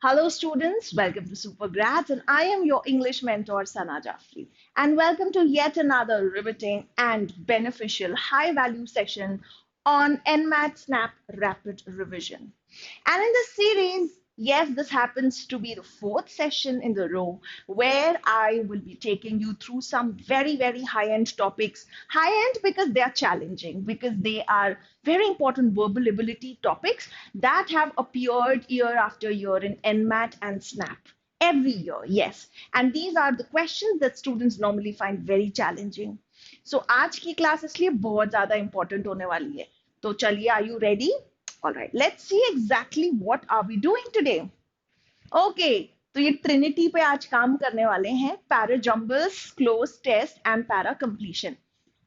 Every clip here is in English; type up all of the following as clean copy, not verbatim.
Hello, students. Welcome to Super Grads, and I am your English mentor, Sana Jaffrey. And welcome to yet another riveting and beneficial high value session on NMAT SNAP Rapid Revision. And in this series, yes, this happens to be the fourth session in the row where I will be taking you through some very, very high end topics. High end because they are challenging, because they are very important verbal ability topics that have appeared year after year in NMAT and SNAP. Every year, yes. And these are the questions that students normally find very challenging. So आज की class इसलिए बहुत ज़्यादा important होने वाली है. तो चलिए, are you ready? All right, let's see exactly what are we doing today. Okay, तो ये ट्रिनिटी पे आज काम करने वाले हैं. Parajumbles, close test and para completion.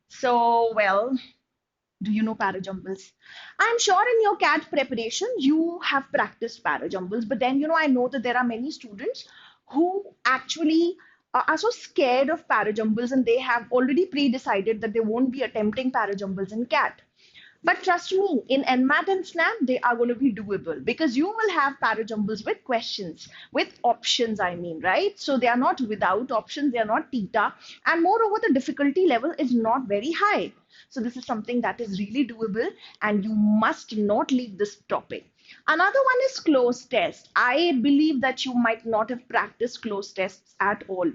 So, well, do you know Parajumbles? I'm sure in your CAT preparation you have practiced Parajumbles, but then I know that there are many students who actually are so scared of Parajumbles and they have already pre-decided that they won't be attempting Parajumbles in CAT. But trust me, in NMAT and SNAP, they are going to be doable because you will have parajumbles with questions, with options, I mean, right? So they are not without options, they are not theta. And moreover, the difficulty level is not very high. So this is something that is really doable and you must not leave this topic. Another one is close test. I believe that you might not have practiced close tests at all.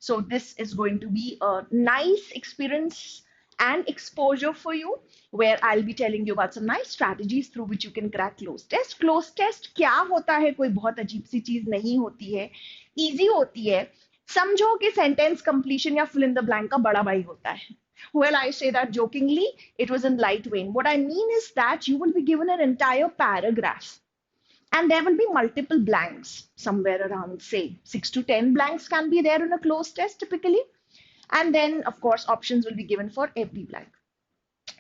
So this is going to be a nice experience and exposure for you where I'll be telling you about some nice strategies through which you can crack close test. Close test क्या होता है कोई बहुत अजीब सी चीज नहीं होती है, easy होती है. समझो कि sentence completion या fill in the blank का बड़ा भाई होता है. Well, I say that jokingly, it was in light vein. What I mean is that you will be given an entire paragraph and there will be multiple blanks, somewhere around, say, 6 to 10 blanks can be there in a close test typically. And then, of course, options will be given for every blank.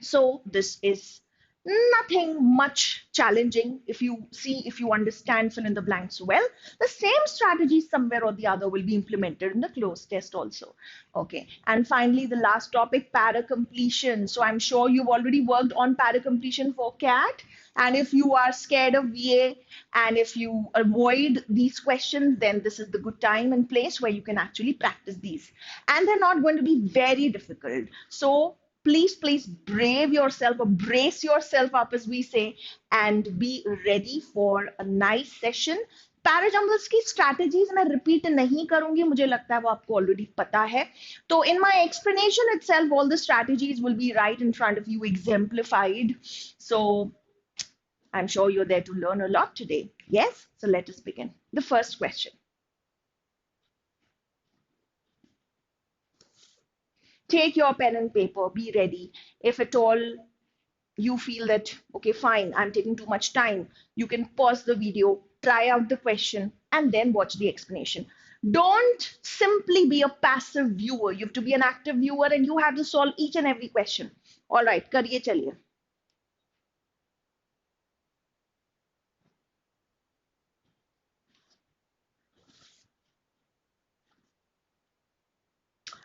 So this is nothing much challenging if you understand fill in the blanks well. The same strategy somewhere or the other will be implemented in the closed test also. Okay, and finally the last topic, para completion. So I'm sure you've already worked on para completion for CAT, and if you are scared of VA and if you avoid these questions, then this is the good time and place where you can actually practice these, and they're not going to be very difficult. So please brave yourself or brace yourself up, as we say, and be ready for a nice session. Parajumbles की strategies मैं repeat नहीं करूंगी, मुझे लगता है वो आपको already पता है. तो in my explanation itself all the strategies will be right in front of you exemplified. So I'm sure you're there to learn a lot today. Yes, so let us begin. The first question. Take your pen and paper, be ready. If at all you feel that, okay, fine, I'm taking too much time, you can pause the video, try out the question, and then watch the explanation. Don't simply be a passive viewer. You have to be an active viewer and you have to solve each and every question. All right, kariye chaliye.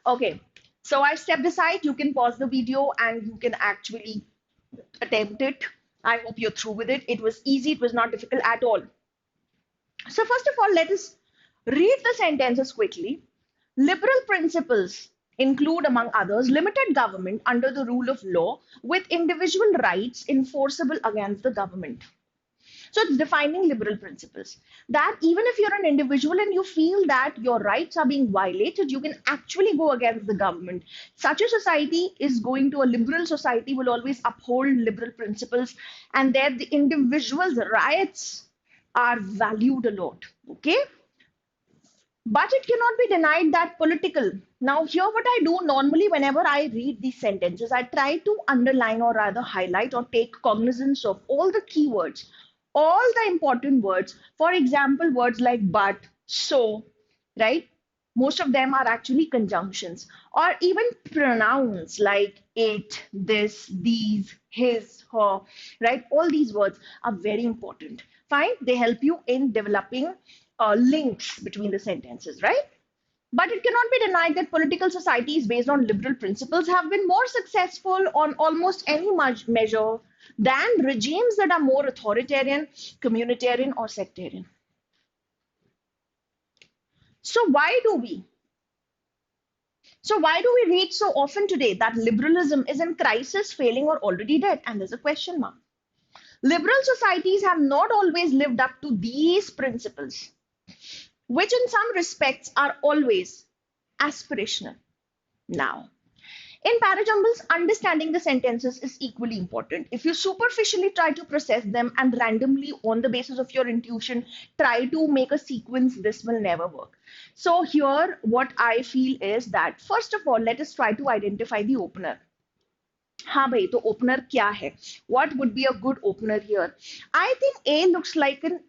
Okay, so I've stepped aside. You can pause the video and you can actually attempt it. I hope you're through with it. It was easy, it was not difficult at all. So, first of all, let us read the sentences quickly. Liberal principles include, among others, limited government under the rule of law with individual rights enforceable against the government. So it's defining liberal principles that even if you're an individual and you feel that your rights are being violated, you can actually go against the government. Such a society is going to a liberal society, will always uphold liberal principles, and that the individual's rights are valued a lot. Okay. But it cannot be denied that political. Now, here, what I do normally whenever I read these sentences, I try to underline or rather highlight or take cognizance of all the keywords, all the important words. For example, words like but, so, right? Most of them are actually conjunctions, or even pronouns like it, this, these, his, her, right? All these words are very important. Fine, they help you in developing links between the sentences, right? But it cannot be denied that political societies based on liberal principles have been more successful on almost any measure than regimes that are more authoritarian, communitarian, or sectarian. So why do we read so often today that liberalism is in crisis, failing, or already dead? And there's a question mark. Liberal societies have not always lived up to these principles, which in some respects are always aspirational. Now, in Parajumbles, understanding the sentences is equally important. If you superficially try to process them and randomly, on the basis of your intuition, try to make a sequence, this will never work. So, here, what I feel is that first of all, let us try to identify the opener. हाँ भाई तो opener क्या है what would be a good opener here I think A looks like an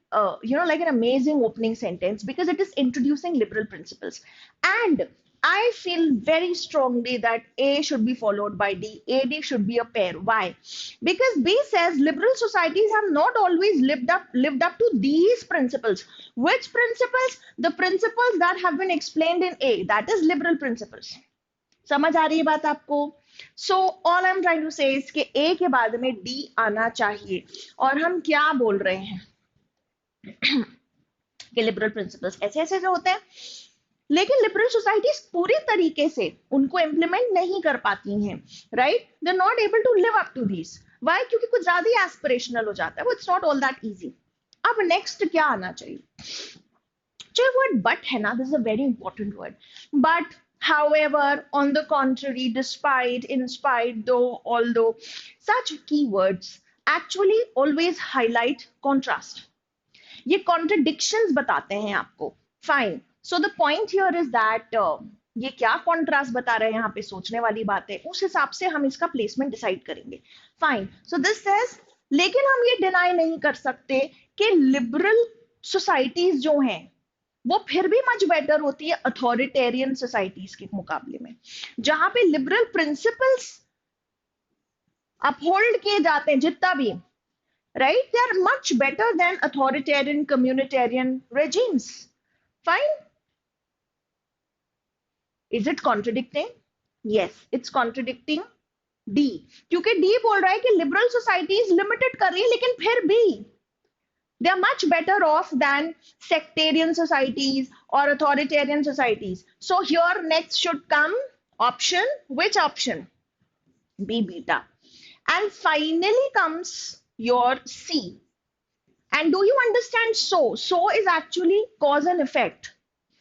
like an amazing opening sentence because it is introducing liberal principles and I feel very strongly that A should be followed by D. AD should be a pair. Why? Because B says liberal societies have not always lived up to these principles. Which principles? The principles that have been explained in A. That is liberal principles. समझ आ रही है बात आपको so all I am trying to say इसके ए के बाद में D आना चाहिए और हम क्या बोल रहे हैं कि लिबरल प्रिंसिपल्स ऐसे ऐसे जो होते हैं लेकिन लिबरल सोसाइटीज पूरी तरीके से उनको इम्प्लीमेंट नहीं कर पाती हैं right they are not able to live up to this why क्योंकि कुछ ज्यादा ही एस्पिरेशनल हो जाता है वो it's not all that easy अब नेक्स्ट क्या आना चाहिए जो वर्ड बट है ना this is a very important word but however on the contrary despite in spite though although such keywords actually always highlight contrast ये contradictions बताते हैं आपको fine so the point here is that ये क्या contrast बता रहे हैं यहाँ पे सोचने वाली बात है उस हिसाब से हम इसका प्लेसमेंट डिसाइड करेंगे फाइन सो दिस सेज लेकिन हम ये डिनाई नहीं कर सकते कि लिबरल सोसाइटीज जो हैं वो फिर भी मच बेटर होती है अथॉरिटेरियन सोसाइटीज के मुकाबले में जहां पे लिबरल प्रिंसिपल्स अपहोल्ड किए जाते हैं जितना भी right they are much better than authoritarian communitarian regimes fine is it contradicting yes it's contradicting D क्योंकि डी बोल रहा है कि लिबरल सोसाइटीज लिमिटेड कर रही है लेकिन फिर भी they are much better off than sectarian societies or authoritarian societies. So here next should come option. Which option? B beta. And finally comes your C. And do you understand so? So is actually cause and effect.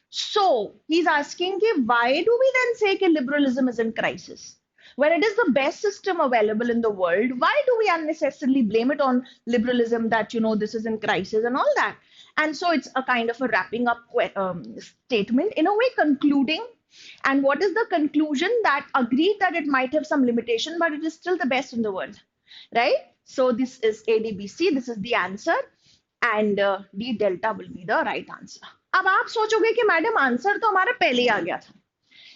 So he's asking why do we then say that liberalism is in crisis? When it is the best system available in the world, why do we unnecessarily blame it on liberalism that, this is in crisis and all that? And so it's a kind of a wrapping up statement, in a way concluding. And what is the conclusion? That agreed that it might have some limitation, but it is still the best in the world, right? So this is ADBC, this is the answer. And D delta will be the right answer. अब आप सोचोगे कि madam answer तो हमारा पहले ही आ गया था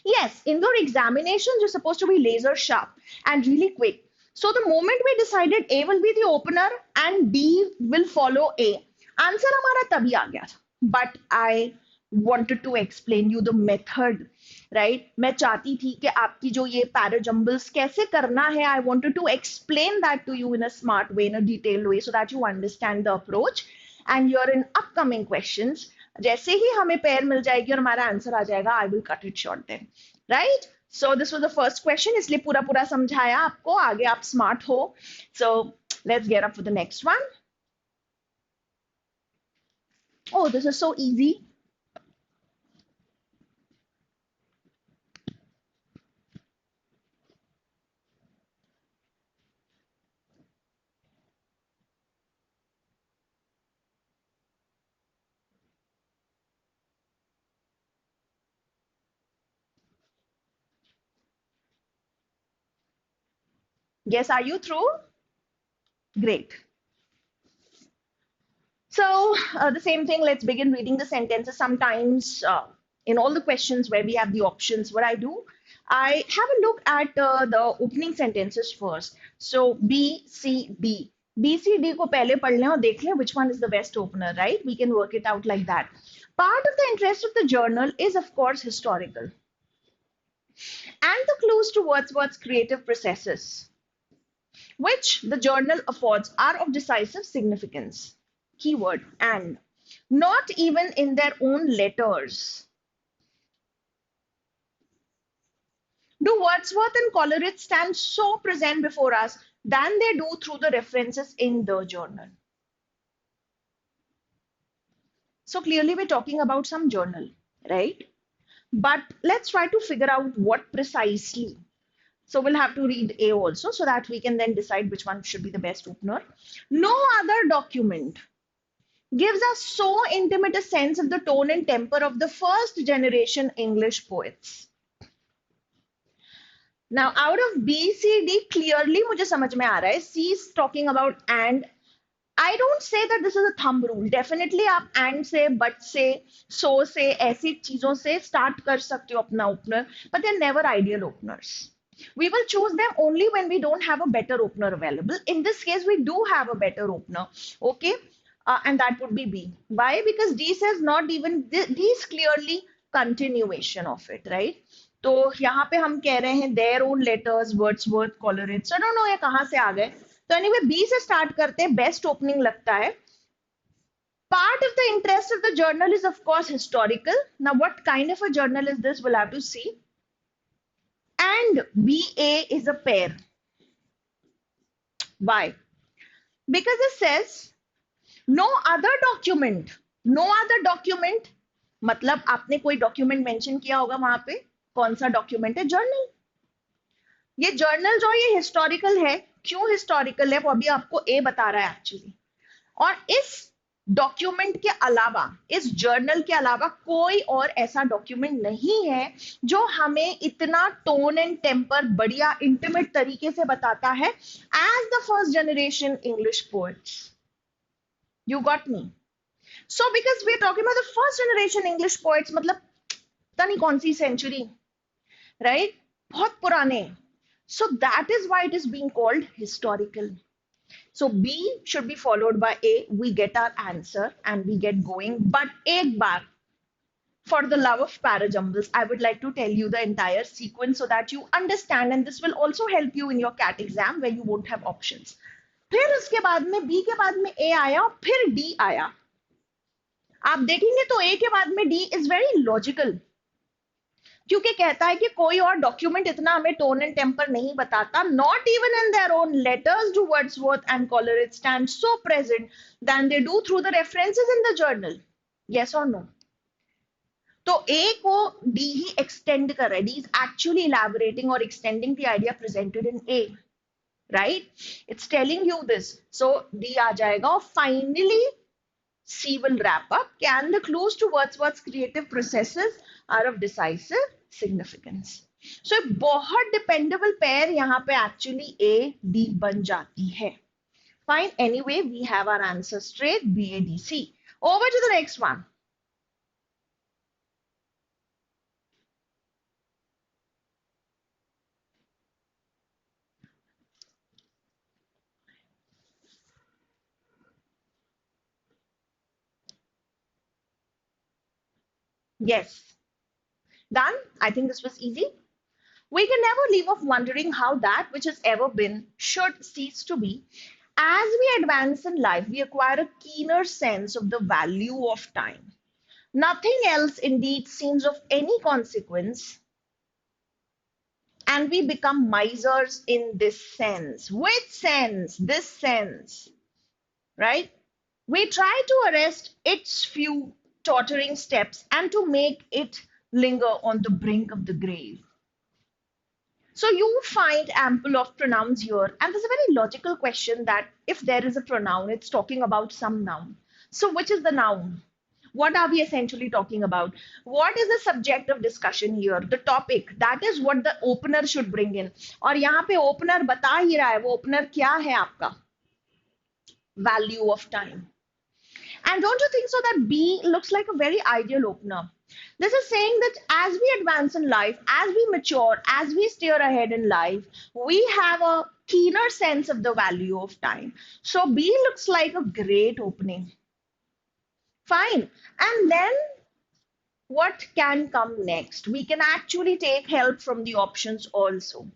Yes, in your examinations, you're supposed to be laser sharp and really quick. So the moment we decided A will be the opener and B will follow A, answer हमारा तभी आ गया था. But I wanted to explain you the method, right? मैं चाहती थी कि आपकी जो ये parajumbles कैसे करना है, I wanted to explain that to you in a smart way, in a detailed way, so that you understand the approach. And you're in upcoming questions. जैसे ही हमें पेयर मिल जाएगी और हमारा आंसर आ जाएगा I will cut it short then right so this was the first question इसलिए पूरा पूरा समझाया आपको आगे आप स्मार्ट हो so let's get up for the next one oh this is so easy Yes, are you through? Great. So the same thing, let's begin reading the sentences. Sometimes in all the questions where we have the options, what I do, I have a look at the opening sentences first. So B, C, D. B, C, D को पहले पढ़ लें और देख लें which one is the best opener, right? We can work it out like that. Part of the interest of the journal is, of course, historical. And the clues to Wordsworth's creative processes, which the journal affords, are of decisive significance. Keyword and. Not even in their own letters Do Wordsworth and Coleridge stand so present before us than they do through the references in the journal? So clearly we're talking about some journal, right? But let's try to figure out what precisely. So we'll have to read A also so that we can then decide which one should be the best opener. No other document gives us so intimate a sense of the tone and temper of the first generation English poets. Now, out of B, C, D, clearly मुझे समझ में आ रहा है. C is talking about and. I don't say that this is a thumb rule. Definitely आप and से, but से, so से, ऐसी चीजों से start कर सकते हो अपना opener, but they're never ideal openers. We will choose them only when we don't have a better opener available. In this case, we do have a better opener. Okay. And that would be B. Why? Because D says not even, D is clearly continuation of it, right? तो यहाँ पे हम कह रहे हैं their own letters, Wordsworth, Coleridge. So I don't know ये कहाँ से आ गए. तो anyway, B से start करते हैं. Best opening लगता है. Part of the interest of the journal is of course historical. Now what kind of a journal is this? We'll have to see. And BA is a pair. Why? Because it says no other document. No other document. मतलब आपने कोई document mention किया होगा वहां पे. कौन सा document है? जर्नल. ये जर्नल जो ये हिस्टोरिकल है. क्यों हिस्टोरिकल है वो अभी आपको ए बता रहा है एक्चुअली. और इस डॉक्यूमेंट के अलावा, इस जर्नल के अलावा कोई और ऐसा डॉक्यूमेंट नहीं है जो हमें इतना टोन एंड टेम्पर बढ़िया इंटीमेट तरीके से बताता है as the first generation English poets. You got me? So because we are talking about the first generation English poets, मतलब पता नहीं कौन सी सेंचुरी, राइट? बहुत पुराने. So that is why it is being called historical. So B should be followed by A. We get our answer and we get going. But ek baar, for the love of Parajumbles, I would like to tell you the entire sequence so that you understand, and this will also help you in your CAT exam where you won't have options. फिर उसके बाद में B के बाद में A आया और फिर D आया. आप देखेंगे तो A के बाद में D is very logical. क्योंकि कहता है कि कोई और डॉक्यूमेंट इतना हमें टोन एंड टेम्पर नहीं बताता. Not even in their own letters do Wordsworth and Coleridge stand so present than they do through the references in the journal. Yes और नो? तो ए को डी ही एक्सटेंड कर रहा है. डी इज एक्चुअली इलैबोरेटिंग और extending the idea presented in A, right? It's telling you this. So D आ जाएगा और finally C will wrap up. Can the clues to Wordsworth's creative processes are of decisive significance? So बहुत dependable pair यहाँ पे actually A D बन जाती है. Fine. Anyway, we have our answer straight. B A D C. Over to the next one. Yes. Done. I think this was easy. We can never leave off wondering how that which has ever been should cease to be. As we advance in life, we acquire a keener sense of the value of time. Nothing else indeed seems of any consequence, and we become misers in this sense. Which sense? This sense, right? We try to arrest its few tottering steps and to make it linger on the brink of the grave. So you find ample of pronouns here, and there's a very logical question that if there is a pronoun, it's talking about some noun. So which is the noun? What are we essentially talking about? What is the subject of discussion here? The topic. That is what the opener should bring in. और यहाँ पे opener बता ही रहा है. वो opener क्या है आपका? Value of time. And don't you think so that B looks like a very ideal opener? This is saying that as we advance in life, as we mature, as we steer ahead in life, we have a keener sense of the value of time. So B looks like a great opening. Fine. And then what can come next? We can actually take help from the options also.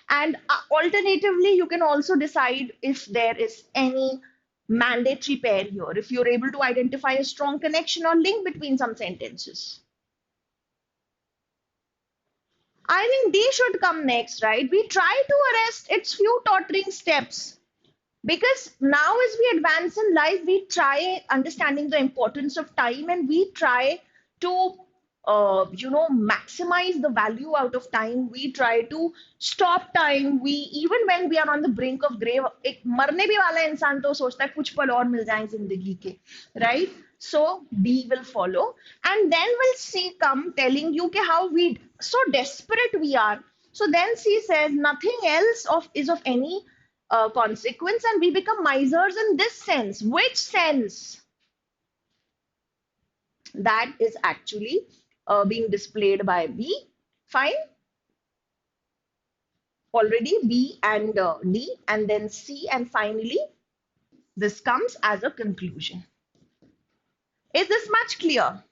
And alternatively, you can also decide if there is any mandatory pair here, if you're able to identify a strong connection or link between some sentences. I think D should come next, right? We try to arrest its few tottering steps. Because now, as we advance in life, we try understanding the importance of time, and we try to, maximize the value out of time. We try to stop time. We, even when we are on the brink of grave, एक मरने भी वाला इंसान तो सोचता है कुछ पल और मिल जाए जिंदगी के, right? So B will follow, and then we'll see come telling you कि how we so desperate we are. So then C says nothing else of is of any consequence, and we become misers in this sense. Which sense? That is actually being displayed by B. Fine. Already B and D, and then C, and finally this comes as a conclusion. Is this much clear?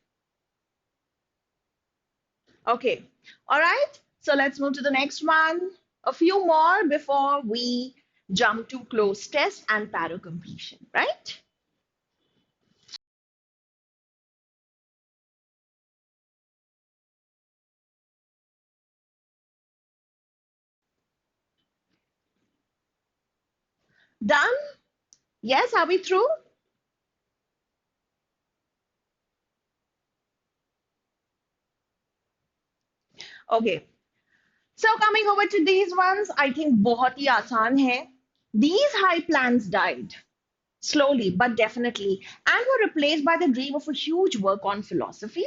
Okay. All right. So let's move to the next one. A few more before we jump to close test and para completion, right? Done? Yes, are we through? Okay. So coming over to these ones, I think बहुत ही आसान है. These high plans died slowly but definitely and were replaced by the dream of a huge work on philosophy.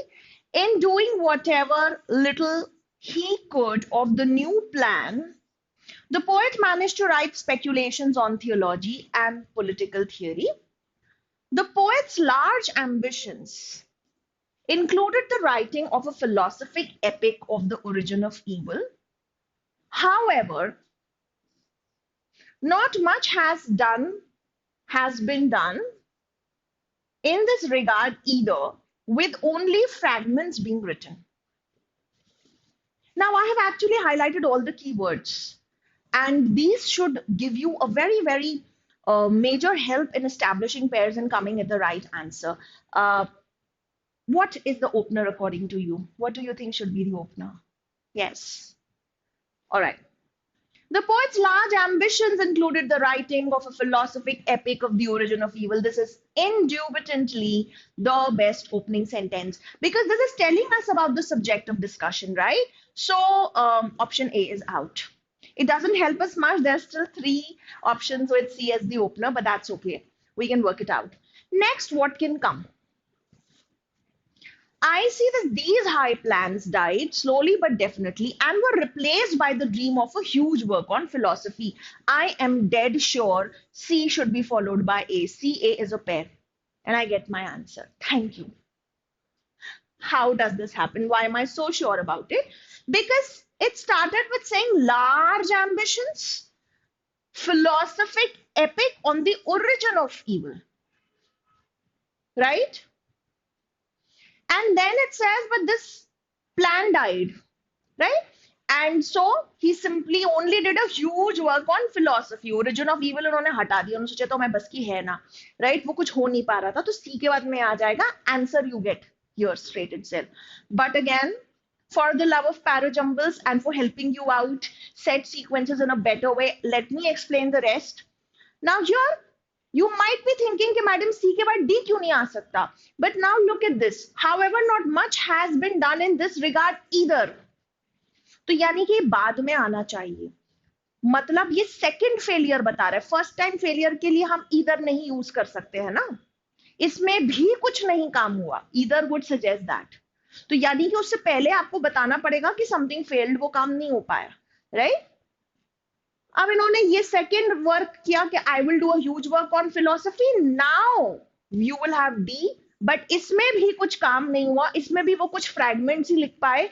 In doing whatever little he could of the new plan, the poet managed to write speculations on theology and political theory. The poet's large ambitions included the writing of a philosophic epic of the origin of evil. However, not much has been done in this regard either, with only fragments being written. Now, I have actually highlighted all the keywords, and these should give you a very, very major help in establishing pairs and coming at the right answer. Uh, what is the opener according to you? What do you think should be the opener? Yes. All right. The poet's large ambitions included the writing of a philosophic epic of the origin of evil. This is indubitably the best opening sentence because this is telling us about the subject of discussion, right? So, option A is out. It doesn't help us much. There's still three options with C as the opener, but that's okay. We can work it out. Next, what can come? I see that these high plans died slowly but definitely and were replaced by the dream of a huge work on philosophy. I am dead sure C should be followed by A. C, A is a pair. And I get my answer. Thank you. How does this happen? Why am I so sure about it? Because it started with saying large ambitions, philosophic epic on the origin of evil. Right? And then it says, but this plan died, right? And so he simply only did a huge work on philosophy. Origin of evil उन्होंने हटा दिया. उन्होंने सोचा तो मैं बस की है ना, right? वो कुछ हो नहीं पा रहा था. तो C के बाद में आ जाएगा. Answer you get here straight itself. But again, for the love of Parajumbles and for helping you out, set sequences in a better way, let me explain the rest. Now here, you might be thinking कि madam C के बाद D क्यों नहीं आ सकता? But now look at this. However, not much has been done in this regard either. तो यानी कि बाद में आना चाहिए. मतलब ये सेकंड फेलियर बता रहा है. फर्स्ट टाइम फेलियर के लिए हम ईदर नहीं यूज कर सकते हैं ना. इसमें भी कुछ नहीं काम हुआ. Either would suggest that. तो यानी कि उससे पहले आपको बताना पड़ेगा कि समथिंग फेल्ड, वो काम नहीं हो पाया, राइट? अब इन्होंने ये सेकंड वर्क किया कि I will do a huge work on philosophy. Now you will have D, but इसमें भी कुछ काम नहीं हुआ. इसमें भी वो कुछ फ्रैगमेंट्स ही लिख पाए.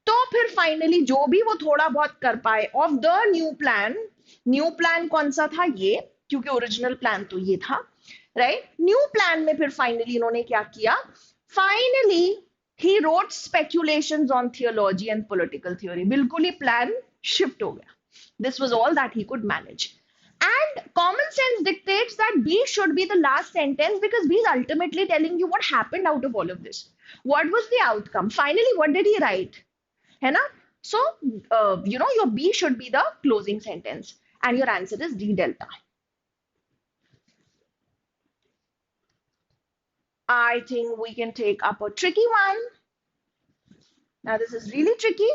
तो फिर फाइनली जो भी वो थोड़ा बहुत कर पाए of the new plan. New plan कौन सा था? ये, क्योंकि ओरिजिनल प्लान तो ये था, राइट? न्यू प्लान में फिर फाइनली इन्होंने क्या किया? Finally he wrote speculations on theology and political theory. बिल्कुल ही प्लान शिफ्ट हो गया. This was all that he could manage. And common sense dictates that B should be the last sentence because B is ultimately telling you what happened out of all of this. What was the outcome? Finally, what did he write? है ना? So, your B should be the closing sentence, and your answer is D delta. I think we can take up a tricky one. Now, this is really tricky.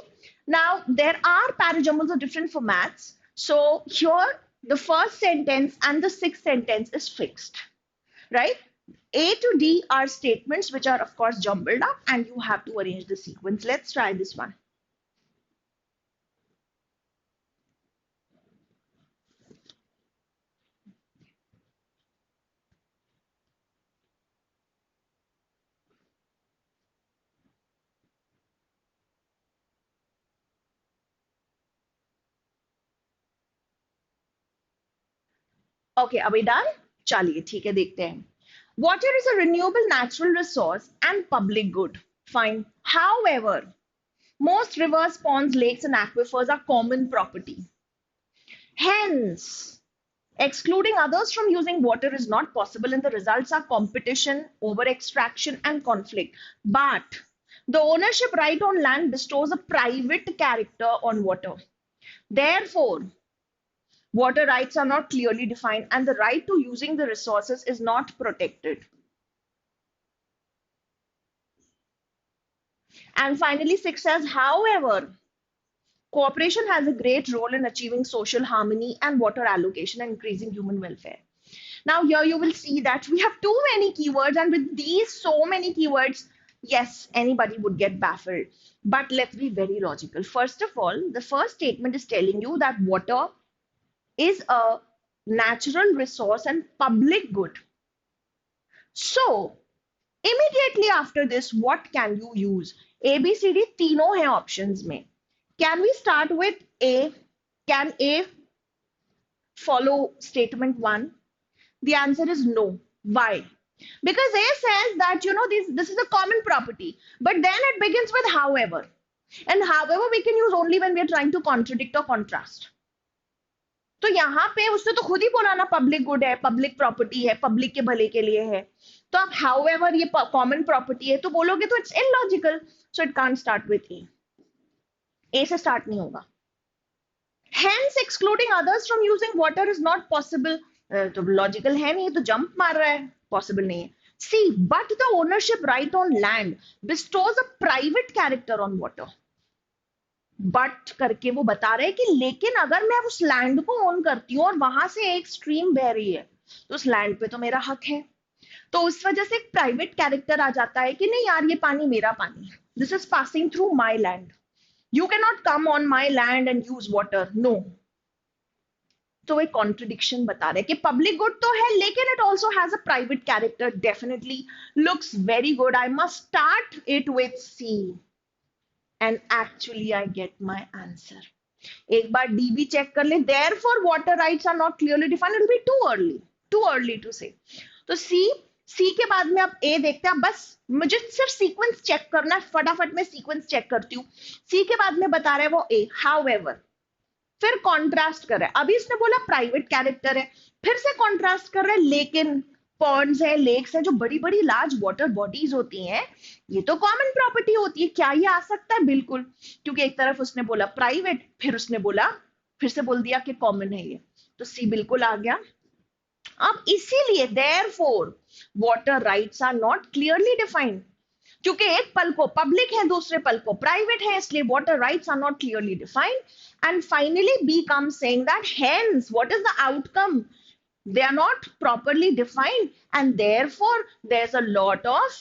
Now, there are parajumbles of different formats. So, here, the first sentence and the sixth sentence is fixed, right? A to D are statements which are, of course, jumbled up, and you have to arrange the sequence. Let's try this one. Okay, are we done? चलिए ठीक है देखते हैं. Water is a renewable natural resource and public good. Fine. However, most rivers, ponds, lakes, and aquifers are common property. Hence, excluding others from using water is not possible, and the results are competition, over extraction, and conflict. But the ownership right on land bestows a private character on water. Therefore, water rights are not clearly defined, and the right to using the resources is not protected. And finally, 6 says, however, cooperation has a great role in achieving social harmony and water allocation and increasing human welfare. Now, here you will see that we have too many keywords, and with these so many keywords, yes, anybody would get baffled. But let's be very logical. First of all, the first statement is telling you that water is a natural resource and public good. So, immediately after this, what can you use? A, B, C, D तीनों हैं options में. Can we start with A? Can A follow statement 1? The answer is no. Why? Because A says that, this is a common property. But then it begins with however. And however we can use only when we are trying to contradict or contrast. तो यहाँ पे उसने तो खुद ही बोला ना public good है, public property है, पब्लिक के भले के लिए है. तो आप हाउएवर ये कॉमन प्रॉपर्टी है तो बोलोगे तो it's illogical. So it can't start with A. A से स्टार्ट नहीं होगा. Hence, excluding others from using water is not possible. तो लॉजिकल है नहीं, तो जंप मार रहा है, पॉसिबल नहीं है. C, but the ownership right on land bestows a private character on water. But करके वो बता रहे हैं कि लेकिन अगर मैं उस लैंड को ओन करती हूँ और वहां से एक स्ट्रीम बह रही है तो उस लैंड पे तो मेरा हक है. तो उस वजह से एक प्राइवेट कैरेक्टर आ जाता है कि नहीं यार ये पानी मेरा पानी है, this is passing through my land, you can not come on my land and use water, no. तो एक कॉन्ट्रडिक्शन बता रहे कि पब्लिक गुड तो है लेकिन it also has a private character. Definitely looks very good. I must start it with C and actually I get my answer. एक बार डी भी चेक कर ले. Therefore water rights are not clearly defined. It will be too early to say. तो सी के बाद में अब ए देखते हैं. बस मुझे सिर्फ सीक्वेंस चेक करना है, फटाफट में सीक्वेंस चेक करती हूँ. सी के बाद में बता रहा है वो ए, हाउएवर. फिर कॉन्ट्रास्ट कर रहा है. अभी इसने बोला प्राइवेट कैरेक्टर है, फिर से कॉन्ट्रास्ट कर रहा है लेकिन पॉन्ड्स है, लेक्स है, जो बड़ी बड़ी लार्ज वाटर बॉडीज होती हैं, ये तो कॉमन प्रॉपर्टी होती है. क्या ये आ सकता है? बिल्कुल. क्योंकि एक तरफ उसने बोला प्राइवेट, फिर उसने बोला, फिर से बोल दिया कि कॉमन है ये. तो सी बिल्कुल आ गया. अब इसीलिए therefore water rights are not clearly defined. क्योंकि एक पल को पब्लिक है, दूसरे पल को प्राइवेट है, इसलिए water rights are not clearly defined. And finally B comes saying that hence what is the outcome? They are not properly defined, and therefore there's a lot of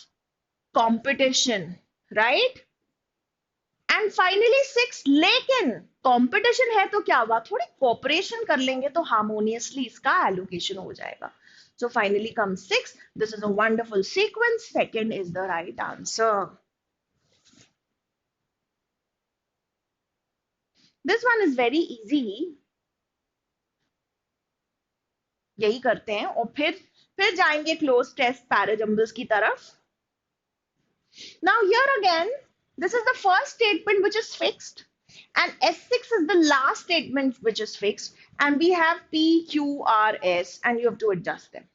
competition, right? And finally 6, लेकिन competition है तो क्या हुआ? थोड़ी cooperation कर लेंगे तो harmoniously इसका allocation हो जाएगा. So finally comes 6. This is a wonderful sequence. Second is the right answer. This one is very easy. यही करते हैं और फिर जाएंगे क्लोज टेस्ट पैराजम्बल्स की तरफ. Now here again, this is the first statement which is fixed, and S6 is the last statement which is fixed, and we have P, Q, R, S, and you have to adjust them.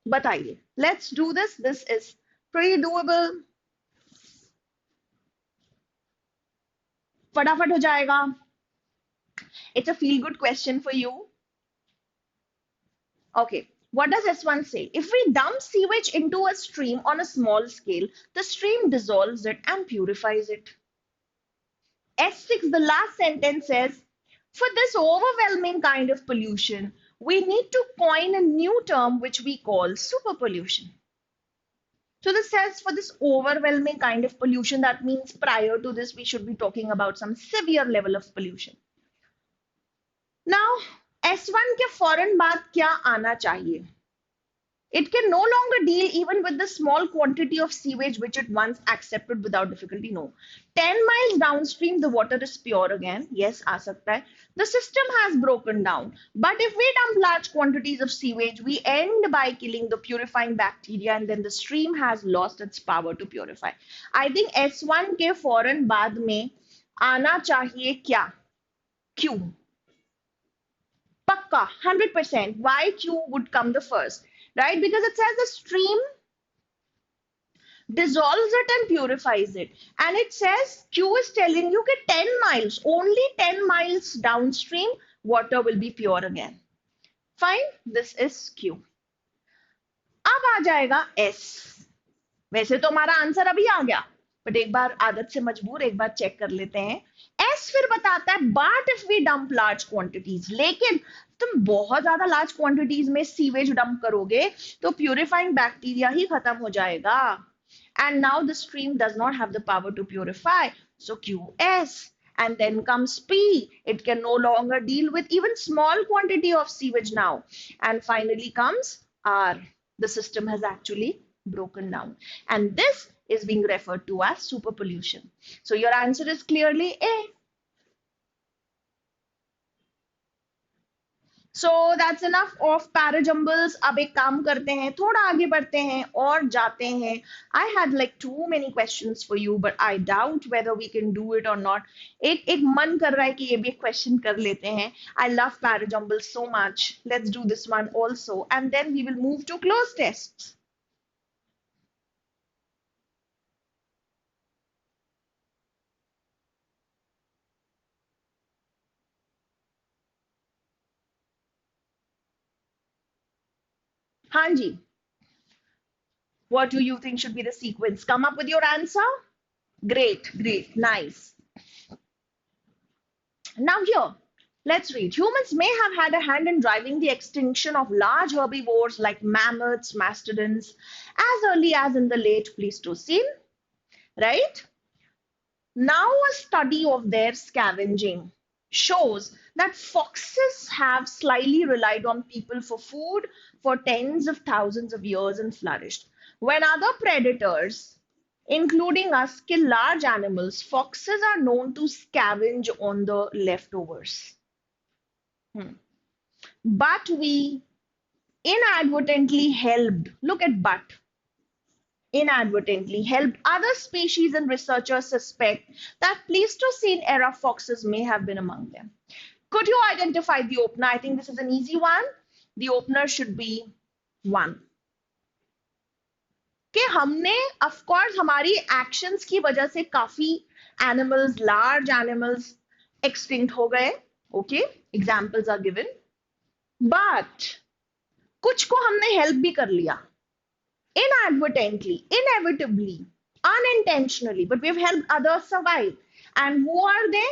बताइए. Let's do this. This is Pretty doable. फटाफट हो जाएगा. It's a feel good question for you. Okay. What does S1 say? If we dump sewage into a stream on a small scale, the stream dissolves it and purifies it. S6, the last sentence says, for this overwhelming kind of pollution, we need to coin a new term which we call super pollution. So this says for this overwhelming kind of pollution, that means prior to this, we should be talking about some severe level of pollution. Now, S1 के फौरन बाद क्या आना चाहिए? It can no longer deal even with the small quantity of sewage which it once accepted without difficulty. No. 10 miles downstream, the water is pure again. Yes, aa sakta hai. The system has broken down. But if we dump large quantities of sewage, we end by killing the purifying bacteria and then the stream has lost its power to purify. I think S1 के फौरन बाद में आना चाहिए क्या? Q. Pakka, 100%. Why Q would come the first? Right? Because it says the stream dissolves it and purifies it. And it says Q is telling you that 10 miles, only 10 miles downstream, water will be pure again. Fine, this is Q. अब आ जाएगा S. वैसे तो हमारा answer अभी आ गया, but एक बार आदत से मजबूर एक बार चेक कर लेते हैं. एस फिर बताता है but if we dump large quantities, लेकिन तुम बहुत ज्यादा लार्ज क्वांटिटीज में सीवेज डंप करोगे तो प्यूरिफाइंग बैक्टीरिया ही खत्म हो जाएगा. And now the stream does not have the power to purify. So QS. And then comes P. It can no longer deal with even small quantity of sewage now. And finally comes R. The system has actually broken down. And this is being referred to as super pollution. So your answer is clearly A. So that's enough of Parajumbles. अब एक काम करते हैं, थोड़ा आगे बढ़ते हैं और जाते हैं. I had like too many questions for you, but I doubt whether we can do it or not. एक मन कर रहा है कि ये भी एक question कर लेते हैं. I love Parajumbles so much. Let's do this one also, and then we will move to cloze tests. हाँ जी. What do you think should be the sequence? Come up with your answer. Great, great, nice. Now here, let's read. Humans may have had a hand in driving the extinction of large herbivores like mammoths, mastodons, as early as in the late Pleistocene, right? Now a study of their scavenging shows that foxes have slyly relied on people for food for tens of thousands of years and flourished. When other predators, including us, kill large animals, foxes are known to scavenge on the leftovers. But we inadvertently helped, look at but, inadvertently helped other species, and researchers suspect that Pleistocene era foxes may have been among them. Could you identify the opener? I think this is an easy one. The opener should be 1. कि हमने of course हमारी actions की वजह से काफी animals, large animals extinct हो गए. Okay, examples are given. But कुछ को हमने help भी कर लिया. Inadvertently, inevitably, unintentionally, but we've helped others survive. And who are they?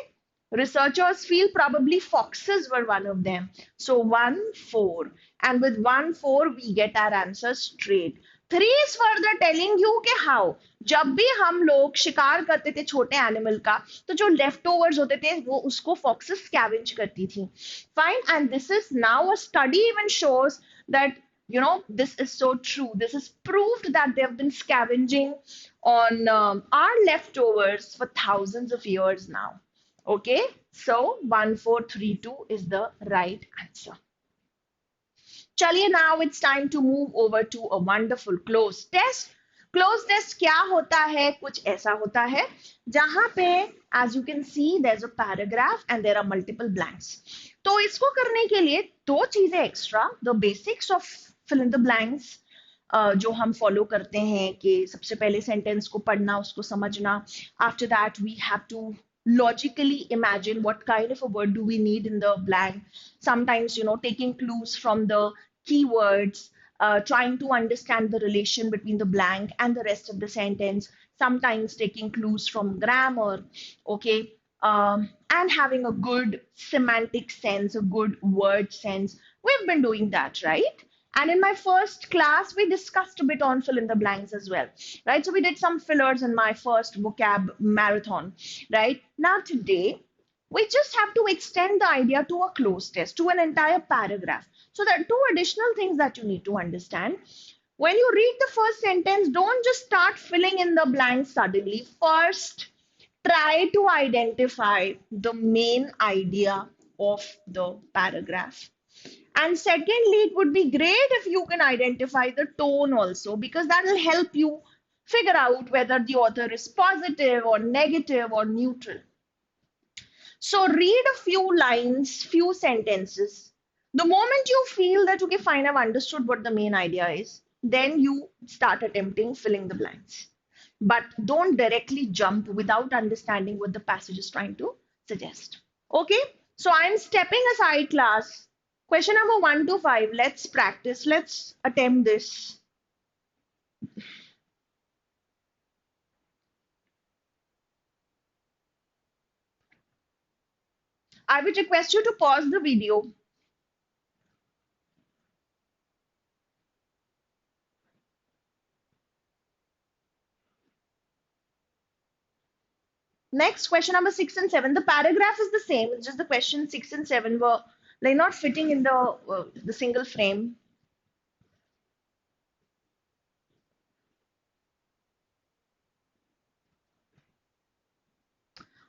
Researchers feel probably foxes were one of them. So 1, 4. And with 1, 4, we get our answer straight. 3 is further telling you कि how जब भी हम लोग शिकार करते थे छोटे animal का, तो जो leftovers होते थे वो उसको foxes scavenge करती थी. Fine, and this is now a study even shows that this is so true. This is proved that they have been scavenging on our leftovers for thousands of years now. Okay, so 1432 is the right answer. चलिए, now it's time to move over to a wonderful cloze test. Cloze test क्या होता है? कुछ ऐसा होता है जहां पे as you can see there's a paragraph and there are multiple blanks. तो इसको करने के लिए 2 चीजें extra, the basics of fill in the blanks, जो हम फॉलो करते हैं कि सबसे पहले सेंटेंस को पढ़ना, उसको समझना. After that we have to logically imagine what kind of a word do we need in the blank. Sometimes, taking clues from the keywords, trying to understand the relation between the blank and the rest of the sentence. Sometimes taking clues from grammar, okay, and having a good semantic sense, a good word sense. We've been doing that, right? And in my first class, we discussed a bit on fill in the blanks as well, right? So we did some fillers in my first vocab marathon, right? Now today, we just have to extend the idea to a cloze test, to an entire paragraph. So there are two additional things that you need to understand. When you read the first sentence, don't just start filling in the blanks suddenly. First, try to identify the main idea of the paragraph. And secondly, it would be great if you can identify the tone also, because that will help you figure out whether the author is positive or negative or neutral. So read a few lines, few sentences. The moment you feel that, okay, fine, I've understood what the main idea is, then you start attempting filling the blanks. But don't directly jump without understanding what the passage is trying to suggest. Okay, so I'm stepping aside class. Question number 1 to 5. Let's practice. Let's attempt this. I would request you to pause the video. Next, question number 6 and 7. The paragraph is the same. It's just the question 6 and 7 were like not fitting in the single frame.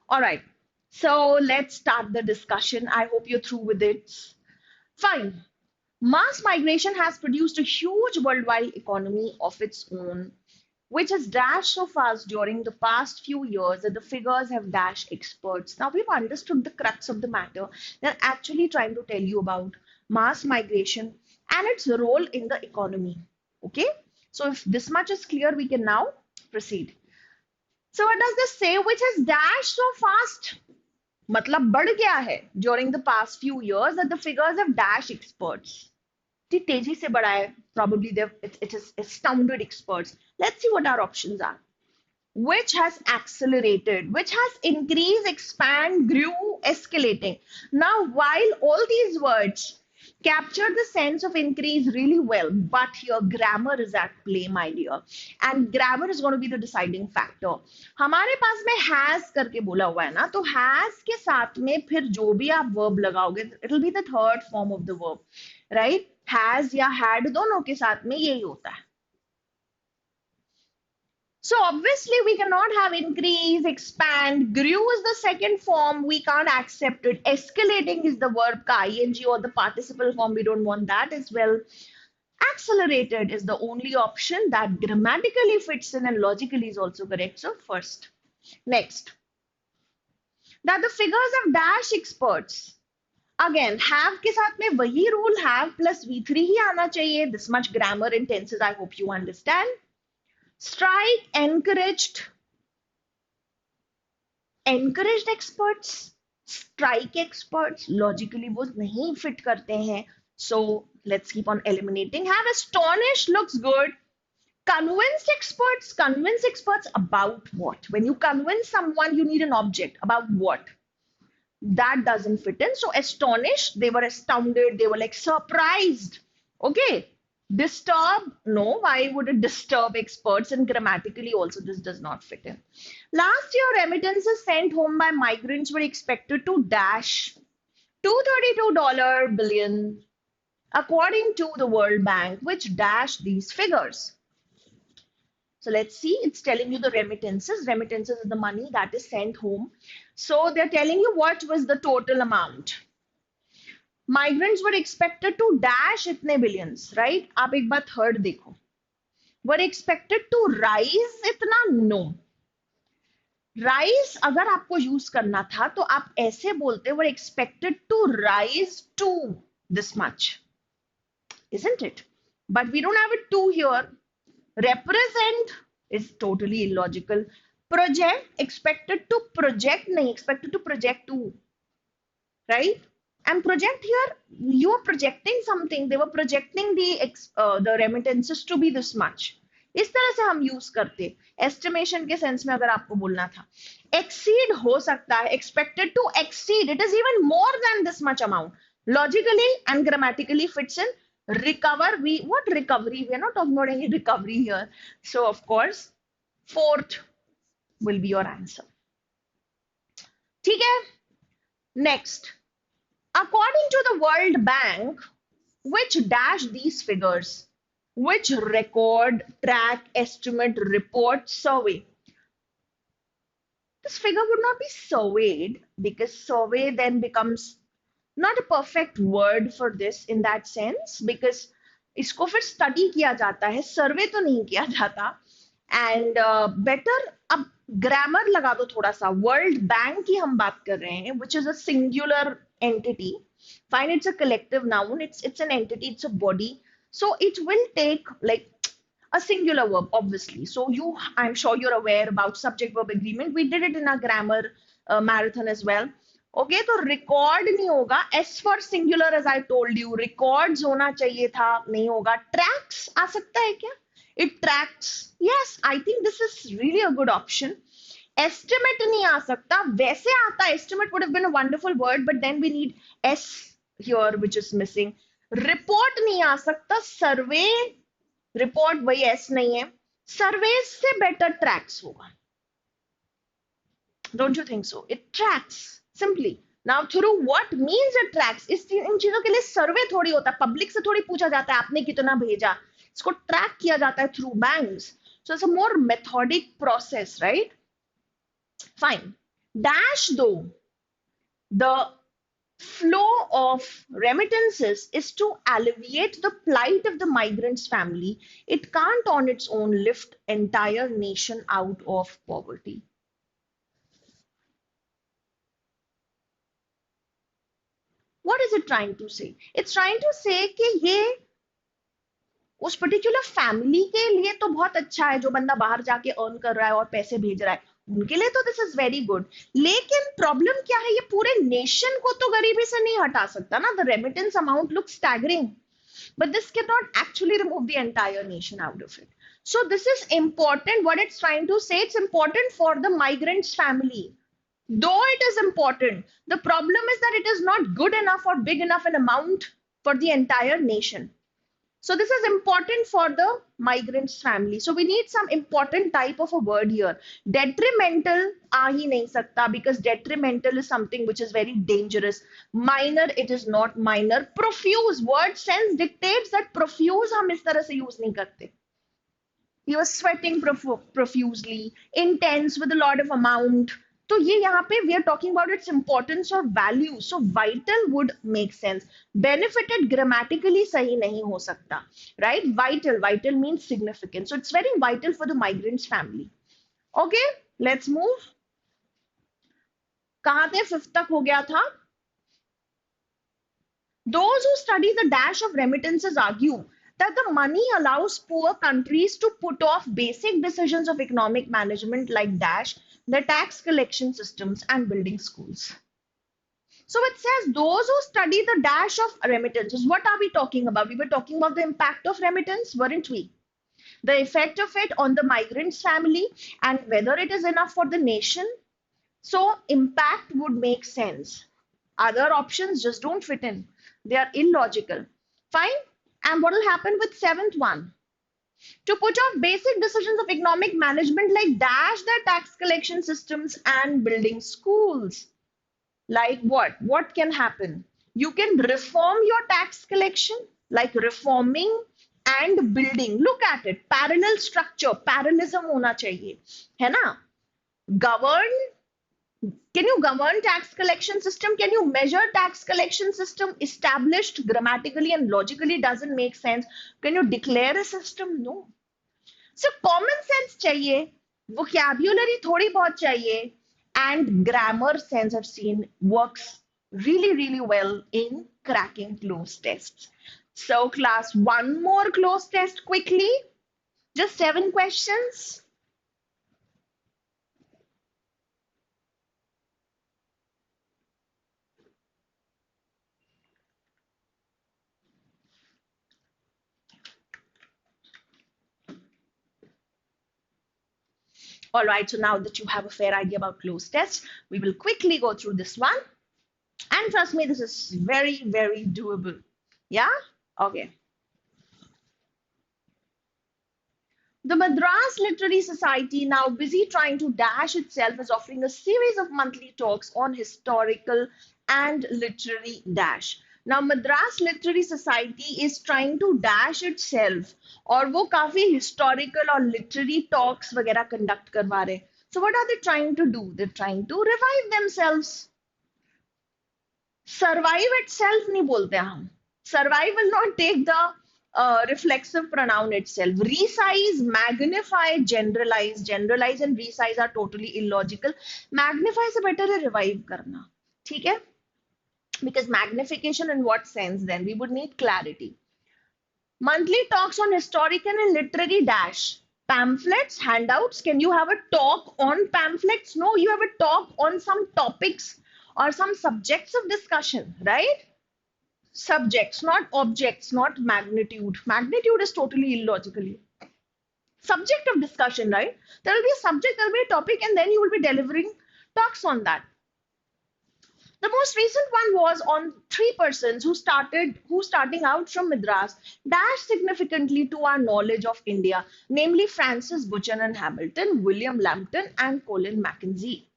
All right. So let's start the discussion. I hope you're through with it. Fine. Mass migration has produced a huge worldwide economy of its own, which has dashed so fast during the past few years that the figures have dashed experts. Now we've understood the crux of the matter. They're actually trying to tell you about mass migration and its role in the economy. Okay, so if this much is clear, we can now proceed. So what does this say? Which has dashed so fast? मतलब बढ़ गया है during the past few years that the figures have dashed experts. तेजी से बढ़ा है. Probably it has astounded experts. Let's see what our options are. Which has accelerated, which has increased, expand, grew, escalating. Now, while all these words capture the sense of increase really well, but here grammar is at play, my dear, and grammar is going to be the deciding factor. हमारे पास में has करके बोला हुआ है ना, तो has के साथ में फिर जो भी आप verb लगाओगे, it will be the third form of the verb, right? Has या had दोनों के साथ में यही होता है. So obviously we cannot have increase, expand, grew is the second form, we can't accept it. Escalating is the verb ka ing or the participle form, we don't want that as well. Accelerated is the only option that grammatically fits in and logically is also correct. So first. Next. That the figures of dash experts. Again, have के साथ में वही rule, have plus V3 ही आना चाहिए. This much grammar and tenses, I hope you understand. Strike encouraged experts, strike experts, logically वो नहीं fit करते हैं. So let's keep on eliminating. Have astonished looks good. Convince experts about what? When you convince someone, you need an object. About what? That doesn't fit in. So astonished, they were astounded, they were like surprised. Okay. Disturb, no, why would it disturb experts? And grammatically also this does not fit in. Last year, remittances sent home by migrants were expected to dash $232 billion, according to the World Bank, which dashed these figures. So let's see, it's telling you the remittances. Remittances is the money that is sent home. So they're telling you what was the total amount. Migrants were expected to dash इतने billions, right? आप एक बार third देखो. Were expected to rise इतना? No. Rise अगर आपको use करना था तो आप ऐसे बोलते were expected to rise to this much, isn't it? But we don't have a to here. Represent is totally illogical. Project, expected to project, nahi, expected to project to, right? And project here, you are projecting something. They were projecting the remittances to be this much. इस तरह से हम use करते estimation के sense में अगर आपको बोलना था एक्सीड हो सकता है expected to exceed it is even more than this much amount logically and grammatically fits in recover we what recovery we are not talking about any recovery here so of course fourth will be your answer ठीक है next according to the World Bank, which dash these figures? Which record, track, estimate, report, survey? This figure would not be surveyed because survey then becomes not a perfect word for this in that sense because इसको फिर study किया जाता है सर्वे तो नहीं किया जाता and better अब ग्रामर लगा दो थोड़ा सा वर्ल्ड बैंक की हम बात कर रहे हैं which is a singular entity fine it's a collective noun it's an entity it's a body so it will take like a singular verb obviously so I'm sure you're aware about subject verb agreement we did it in our grammar marathon as well okay तो record नहीं होगा s for singular as I told you records होना चाहिए था नहीं होगा tracks आ सकता है क्या it tracks yes I think this is really a good option estimate नहीं आ सकता वैसे आता estimate would have been a wonderful word but then we need s here which is missing report नहीं आ सकता survey report वही s नहीं है surveys से better tracks होगा don't you think so it tracks simply now through what means it tracks इन चीजों के लिए survey थोड़ी होता है public से थोड़ी पूछा जाता है आपने कितना भेजा इसको track किया जाता है through banks so it's a more methodic process right fine dash though the flow of remittances is to alleviate the plight of the migrants family it can't on its own lift entire nation out of poverty what is it trying to say it's trying to say कि ये उस particular family के लिए तो बहुत अच्छा है जो बंदा बाहर जाके अर्न कर रहा है और पैसे भेज रहा है उनके लिए तो दिस इज वेरी गुड लेकिन प्रॉब्लम क्या है ये पूरे नेशन को तो गरीबी से नहीं हटा सकता ना the remittance amount looks staggering but this cannot actually remove the entire nation out of it so this is important what it's trying to say it's important for the migrants family though it is important the problem is that it is not good enough or big enough an amount for the entire nation so this is important for the migrants family. So we need some important type of a word here. Detrimental aa hi nahi sakta because detrimental is something which is very dangerous. Minor, it is not minor. Profuse, word sense dictates that profuse hum is tarah se use nahi karte. You are sweating profusely, intense with a lot of amount. तो ये यहाँ पे we are talking about its importance or value. So vital would make sense. Benefited grammatically सही नहीं हो सकता, right? Vital means significant. So it's very vital for the migrants family. Okay, let's move. कहाँ थे? Fifth तक हो गया था. Those who study the dash of remittances argue that the money allows poor countries to put off basic decisions of economic management like dash the tax collection systems and building schools. So it says those who study the dash of remittances, what are we talking about? We were talking about the impact of remittance, weren't we? The effect of it on the migrants family and whether it is enough for the nation. So impact would make sense. Other options just don't fit in. They are illogical. Fine. And what will happen with seventh one? To put off basic decisions of economic management like dash their tax collection systems and building schools. Like what? What can happen? You can reform your tax collection, like reforming and building. Look at it. Parallel structure. Parallelism hona chahiye. है ना? Govern. Can you govern tax collection system? Can you measure tax collection system? Established grammatically and logically doesn't make sense. Can you declare a system? No. So common sense chahiye, vocabulary thodi bahut chahiye, and grammar sense I've seen works really, really well in cracking cloze tests. So class, one more cloze test quickly. Just 7 questions. All right, so now that you have a fair idea about closed test, we will quickly go through this one. And trust me, this is very, very doable. Yeah? Okay. The Madras Literary Society, now busy trying to dash itself, is offering a series of monthly talks on historical and literary dash. Now, Madras Literary Society is trying to dash itself, और वो काफी historical और literary talks वगैरह conduct करवा रहे. So what are they trying to do? They're trying to revive themselves. Survive itself नहीं बोलते हम. Survive will not take the reflexive pronoun itself. Resize, magnify, generalize. Generalize and resize are totally illogical. Magnify से better है revive करना. ठीक है? Because magnification in what sense then? We would need clarity. Monthly talks on historical and literary dash. Pamphlets, handouts. Can you have a talk on pamphlets? No, you have a talk on some topics or some subjects of discussion, right? Subjects, not objects, not magnitude. Magnitude is totally illogical. Subject of discussion, right? There will be a subject, there will be a topic, and then you will be delivering talks on that. The most recent one was on three persons who starting out from Madras dashed significantly to our knowledge of India, namely Francis Buchanan Hamilton, William Lambton, and Colin Mackenzie.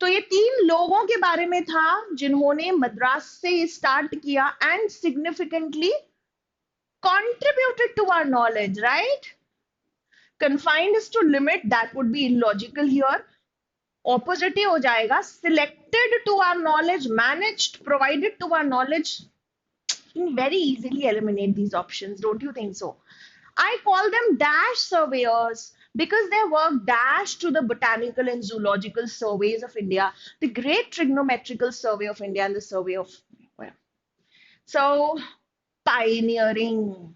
तो ये तीन लोगों के बारे में था जिन्होंने मद्रास से स्टार्ट किया and significantly contributed to our knowledge, right? Confined is to limit, that would be illogical here. Opposite हो जाएगा. Selected to our knowledge, managed, provided to our knowledge. You can very easily eliminate these options, don't you think so? I call them dash surveyors because their work dashed to the botanical and zoological surveys of India, the great trigonometrical survey of India, and the survey of, well, so pioneering,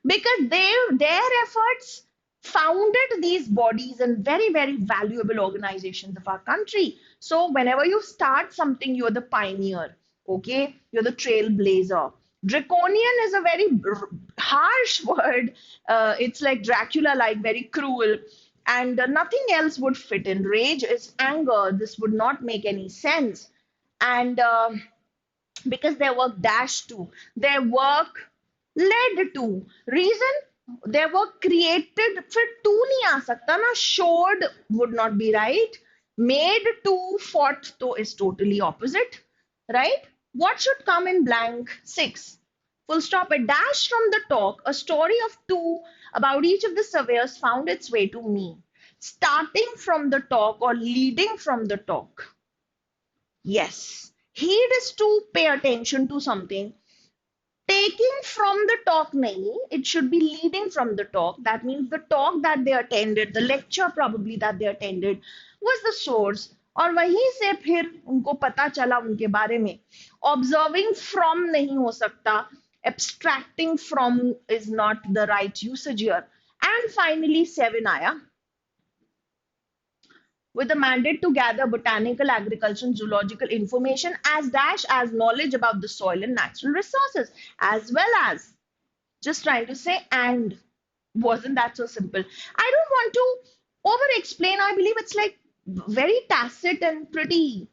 because their efforts founded these bodies and very, very valuable organizations of our country. So whenever you start something, you're the pioneer, okay? You're the trailblazer. Draconian is a very harsh word. It's like Dracula, like very cruel. And nothing else would fit in. Rage is anger. This would not make any sense. And because their work dashed to, their work led to. Reason, their work created. फिर to नहीं आ सकता ना. Showed would not be right. Made to, fought to is totally opposite, right? What should come in blank? 6. Full stop. A dash from the talk. A story of two about each of the surveyors found its way to me. Starting from the talk or leading from the talk. Yes. Heed is to pay attention to something. Taking from the talk nahi, it should be leading from the talk. That means the talk that they attended, the lecture probably that they attended was the source. और वहीं से फिर उनको पता चला उनके बारे में. Observing from नहीं हो सकता. Abstracting from is not the right usage here. And finally 7 आया. With a mandate to gather botanical, agricultural, and zoological information as dash as knowledge about the soil and natural resources, as well as just trying to say and. Wasn't that so simple? I don't want to over explain. I believe it's like very tacit and pretty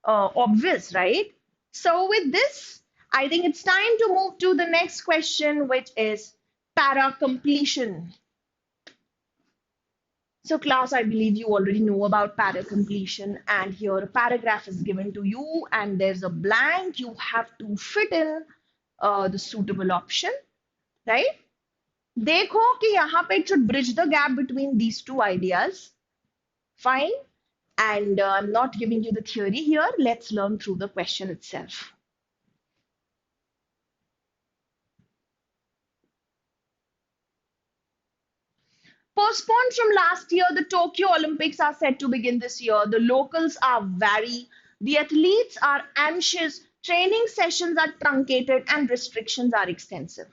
obvious, right? So with this, I think it's time to move to the next question, which is para completion. So class, I believe you already know about para completion, and here a paragraph is given to you and there's a blank. You have to fit in the suitable option, right? देखो कि यहाँ पे it should bridge the gap between these two ideas. Fine. And I'm not giving you the theory here. Let's learn through the question itself. Postponed from last year, the Tokyo Olympics are set to begin this year. The locals are wary. The athletes are anxious. Training sessions are truncated and restrictions are extensive.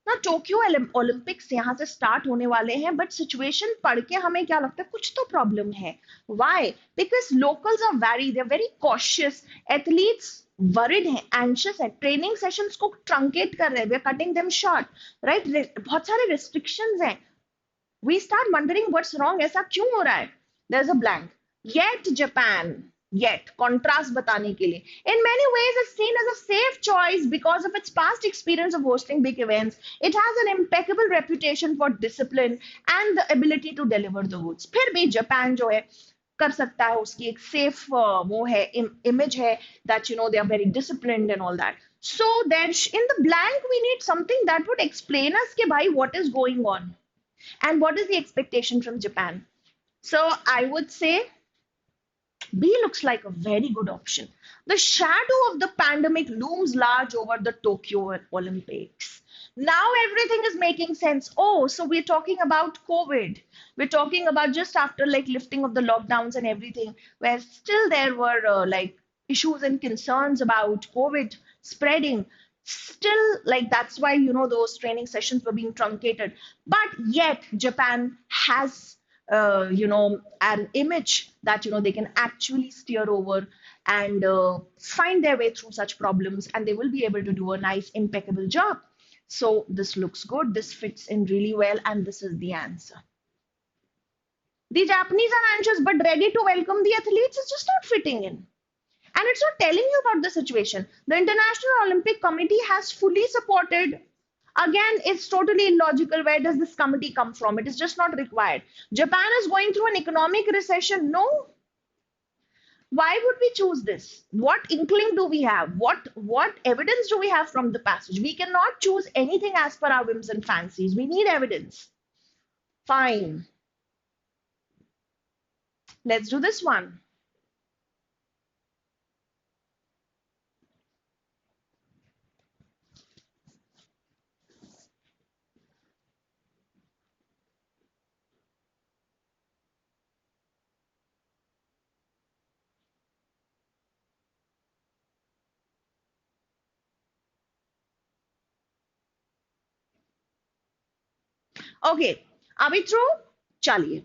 ना Tokyo Olympics यहाँ से start होने वाले हैं, but situation पढ़ के हमें क्या लगता है, कुछ तो प्रॉब्लम है. Why? Because locals are very, they are very cautious. Athletes worried हैं, एंशियस है, ट्रेनिंग सेशंस को ट्रंकेट कर रहे हैं, we are cutting them short, right. बहुत सारे रिस्ट्रिक्शंस हैं. We start wondering what's wrong. ऐसा क्यों हो रहा है? There's a blank. Yet Japan, yet contrast बताने के लिए, in many ways is seen as a safe choice because of its past experience of hosting big events. It has an impeccable reputation for discipline and the ability to deliver the goods. फिर भी Japan जो है कर सकता है, उसकी एक safe वो है, इमेज है, that you know they are very disciplined and all that. So then in the blank we need something that would explain us कि भाई what is going on and what is the expectation from Japan. So I would say B looks like a very good option. The shadow of the pandemic looms large over the Tokyo Olympics. Now everything is making sense. Oh, so we're talking about COVID. We're talking about just after like lifting of the lockdowns and everything, where still there were like issues and concerns about COVID spreading. Still, like that's why you know those training sessions were being truncated. But yet, Japan has an image that they can actually steer over and find their way through such problems, and they will be able to do a nice impeccable job. So this looks good, this fits in really well, and this is the answer. The Japanese are anxious but ready to welcome the athletes is just not fitting in, and it's not telling you about the situation. The International Olympic Committee has fully supported. Again, it's totally illogical. Where does this committee come from? It is just not required. Japan is going through an economic recession. No. Why would we choose this? What inkling do we have? What evidence do we have from the passage? We cannot choose anything as per our whims and fancies. We need evidence. Fine. Let's do this one. Okay. Are we through? Chaliye.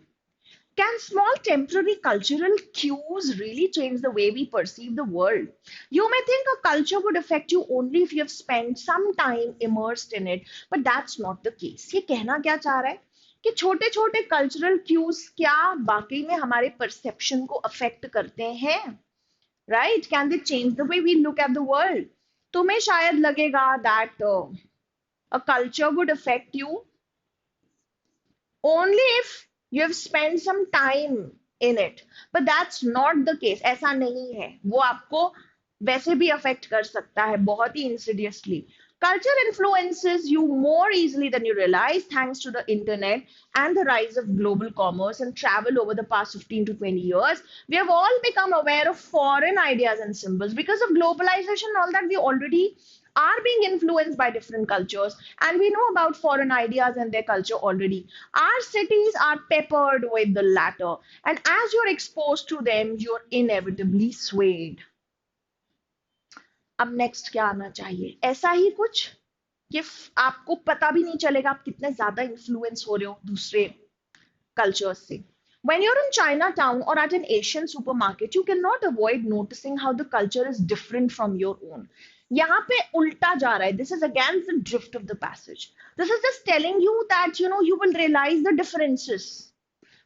Can small temporary cultural cues really change the way we perceive the world? You may think a culture would affect you only if you have spent some time immersed in it, but that's not the case. ये कहना क्या चाह रहा है कि छोटे छोटे cultural cues क्या वाकई में हमारे परसेप्शन को अफेक्ट करते हैं, right? Can they change the way we look at the world? तुम्हें शायद लगेगा that a culture would affect you only if you have spent some time in it, but that's not the case. ऐसा नहीं है. वो आपको वैसे भी affect कर सकता है बहुत ही insidiously. Culture influences you more easily than you realize thanks to the internet and the rise of global commerce and travel over the past 15 to 20 years. We have all become aware of foreign ideas and symbols because of globalization and all that. We already are being influenced by different cultures, and we know about foreign ideas and their culture already. Our cities are peppered with the latter, and as you're exposed to them, you're inevitably swayed. अब next क्या आना चाहिए? ऐसा ही कुछ कि आपको पता भी नहीं चलेगा आप कितने ज्यादा इन्फ्लुएंस हो रहे हो दूसरे कल्चर्स से. When you're in Chinatown or at an Asian supermarket, you cannot avoid noticing how the culture is different from your own. यहाँ पे उल्टा जा रहा है. This is again the drift of the passage. This is just telling you that you will realize the differences.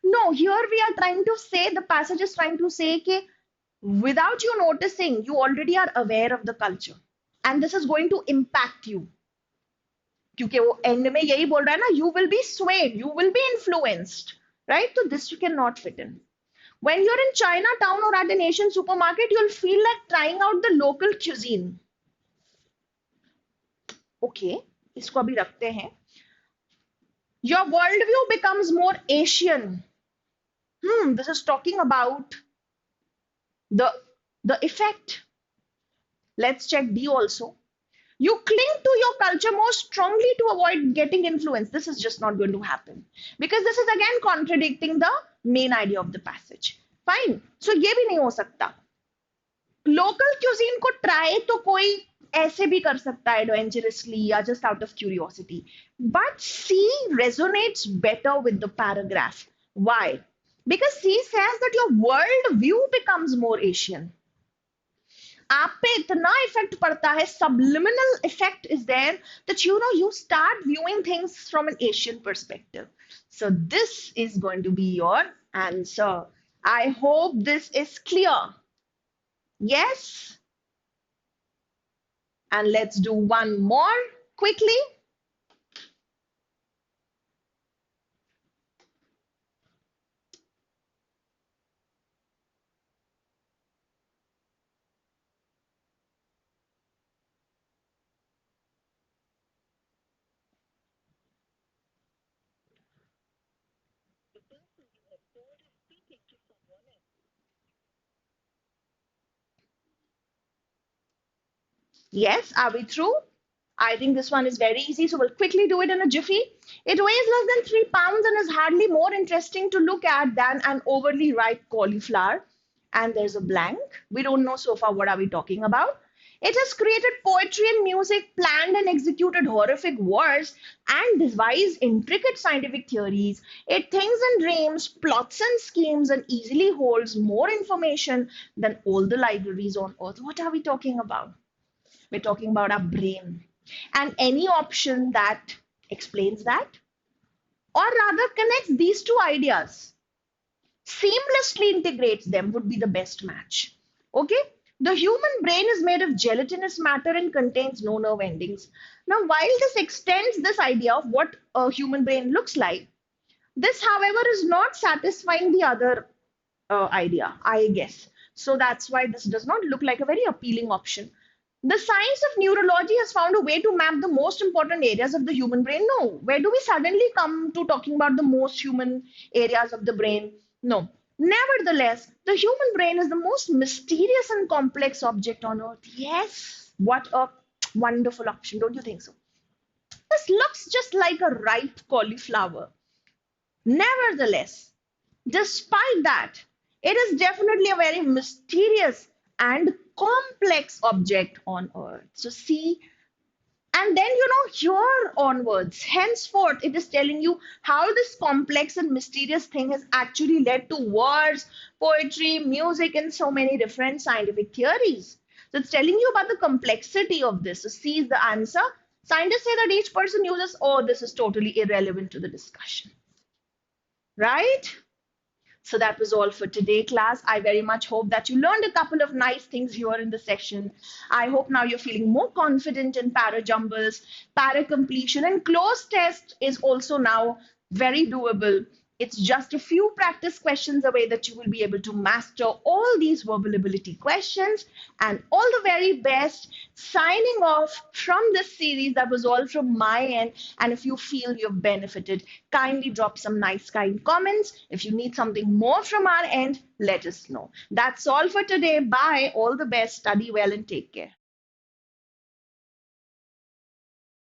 No, here we are trying to say, the passage is trying to say कि without you noticing, you already are aware of the culture, and this is going to impact you. क्योंकि वो and में यही बोल रहा है ना, you will be swayed, you will be influenced, right? So this you cannot fit in. When you're in Chinatown or at an Asian supermarket, you'll feel like trying out the local cuisine. Okay, इसको अभी रखते हैं. Your worldview becomes more Asian. This is talking about the effect. Let's check D also. You cling to your culture more strongly to avoid getting influenced. This is just not going to happen because this is again contradicting the main idea of the passage. Fine. So ये भी नहीं हो सकता. Local cuisine को try तो कोई ऐसे भी कर सकता है adventurously या just out of curiosity. But C resonates better with the paragraph. Why? Because C says that your world view becomes more Asian. आप पे इतना इफेक्ट पड़ता है, subliminal effect is there, that you start viewing things from an Asian perspective. So this is going to be your answer. I hope this is clear. Yes. And let's do one more quickly. Yes, are we through? I think this one is very easy, so we'll quickly do it in a jiffy. It weighs less than 3 pounds and is hardly more interesting to look at than an overly ripe cauliflower. And there's a blank. We don't know so far what are we talking about. It has created poetry and music, planned and executed horrific wars, and devised intricate scientific theories. It thinks and dreams, plots and schemes, and easily holds more information than all the libraries on earth. What are we talking about? We're talking about our brain. And any option that explains that, or rather connects these two ideas, seamlessly integrates them, would be the best match. Okay? The human brain is made of gelatinous matter and contains no nerve endings. Now, while this extends this idea of what a human brain looks like, this, however, is not satisfying the other idea, I guess. So that's why this does not look like a very appealing option. The science of neurology has found a way to map the most important areas of the human brain. No, where do we suddenly come to talking about the most human areas of the brain? No. Nevertheless, the human brain is the most mysterious and complex object on earth. Yes, what a wonderful option, don't you think so? This looks just like a ripe cauliflower. Nevertheless, despite that, it is definitely a very mysterious and complex object on Earth. So, see, and then, here onwards, henceforth, it is telling you how this complex and mysterious thing has actually led to wars, poetry, music, and so many different scientific theories. So, it's telling you about the complexity of this. So, C is the answer. Scientists say that each person uses, oh, this is totally irrelevant to the discussion, right? So that was all for today, class. I very much hope that you learned a couple of nice things here in the session. I hope now you're feeling more confident in Parajumbles, para completion, and closed test is also now very doable. It's just a few practice questions away that you will be able to master all these verbal ability questions. And all the very best. Signing off from this series. That was all from my end. And if you feel you've benefited, kindly drop some nice, kind comments. If you need something more from our end, let us know. That's all for today. Bye. All the best. Study well and take care.